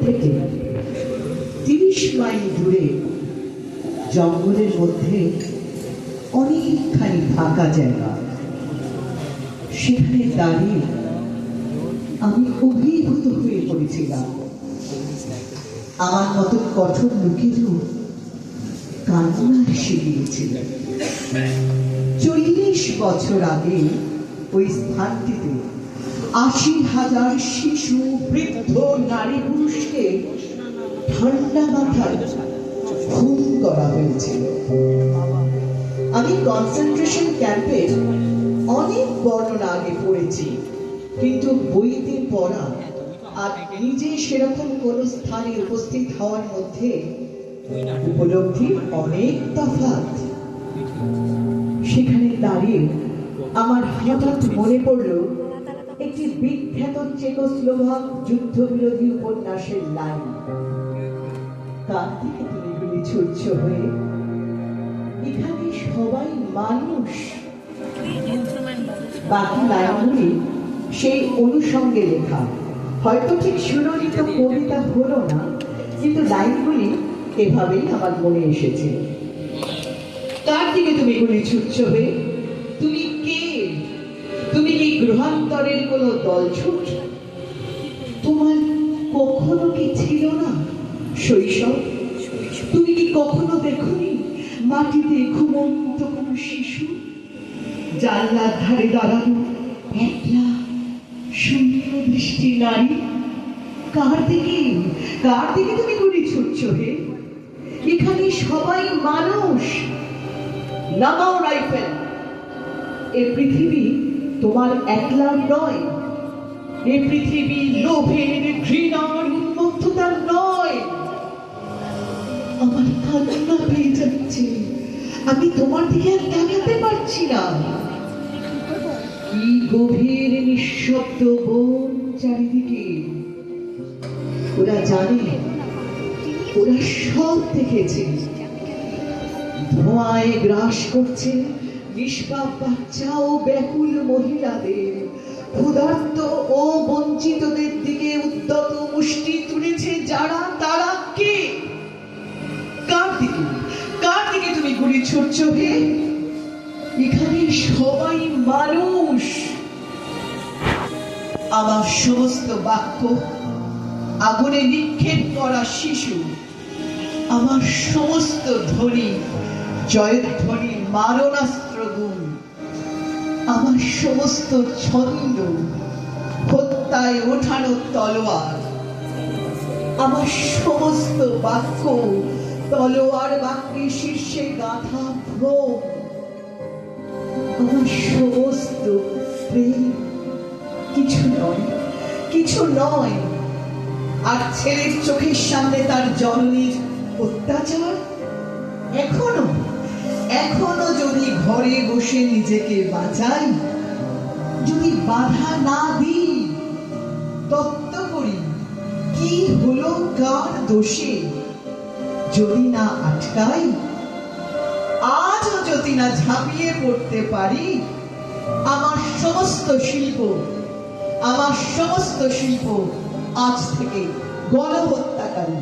থেকে 30 মাইল দূরে জঙ্গলের মধ্যে অনেকখানি ফাঁকা জায়গা, সেখানে দাঁড়িয়ে আমি অভিভূত হয়ে পড়েছিলাম। আমার মতো কঠোর লোকেরও কান্না এসে গিয়েছিল। 40 বছর আগে ওই স্থানটিতে 80,000 শিশু, বৃদ্ধ, নারী, পুরুষকে ঠান্ডা মাথায় খুন করা হয়েছিল। আমি কনসেন্ট্রেশন ক্যাম্পের অনেক বর্ণনা আগে পড়েছি, কিন্তু বইতে পড়া আর নিজে সেরকম কোন স্থানে উপস্থিত হওয়ার মধ্যে উপলব্ধি অনেক তফাৎ। সেখানে দাঁড়িয়ে আমার হঠাৎ মনে পড়ল একটি বিখ্যাত চেকোস্লোভাক যুদ্ধবিরোধী উপন্যাসের লাইন, কার দিকে তুমি গুলি ছুটছ হয়ে, এখানে সবাই মানুষ। বাকি লাইনগুলি সেই অনুষঙ্গে লেখা, হয়তো ঠিক সুললিত কবিতা হলো না, কিন্তু লাইনগুলি এভাবেই আমার মনে এসেছে। কার দিকে তুমি গুলি ছুটছ হয়ে, তুমি কে? তুমি কি গ্রহান্তরের কোনো দলছুট? তোমার কখনো কি ছিল না শৈশব? তুমি কি কখনো দেখনি মাটিতে ঘুমন্ত কোন শিশু, জানলার ধারে দাঁড়ানো একলা শূন্য দৃষ্টি নারী? কার দিকে তুমি গুলি ছুটছ হে? এখানে সবাই মানুষ। নামাও রাইফেল। এ পৃথিবী তোমার একলার নয়, এ পৃথিবী লোভের, ঘৃণার, উন্মত্ততার নয়। আমার কান্না পেয়ে যাচ্ছে, আমি তোমার দিকে আর তাকাতে পারছি না। কি গভীর নিঃশব্দ বন চারিদিকে। ওরা জানে, ওরা সব দেখেছে। ধোঁয়ায় গ্রাস করছে নিষ্পাপ বাচ্চা ও ব্যাকুল মহিলাদের, ক্ষুধার্ত ও বঞ্চিতদের দিকে উদ্যত মুষ্টি তুলেছে যারা, তারা কে? কার দিকে তুমি গুলি ছুটছ হে? এখানে সবাই মানুষ। আমার সমস্ত বাক্য আগুনে নিক্ষেপ করা শিশু, আমার সমস্ত ধ্বনি জয়ধ্বনি মারণাস্ত্র গুণ, আমার সমস্ত ছন্দ হত্যায় ওঠানো তলোয়ার, আমার সমস্ত বাক্য তলোয়ার বাক্যের শীর্ষে গাঁথা ভ্রম, আমার সমস্ত প্রেম কিছু নয়। আর ছেলের চোখের সামনে তার জননীর অত্যাচার, এখনো যদি ঘরে বসে নিজেকে বাঁচাই, যদি বাধা না দিই, তত্ত্ব করি কি হলো কার দোষে, যদি না আটকাই, আজও যদি না ঝাঁপিয়ে পড়তে পারি, আমার সমস্ত শিল্প আজ থেকে গণহত্যাকারী।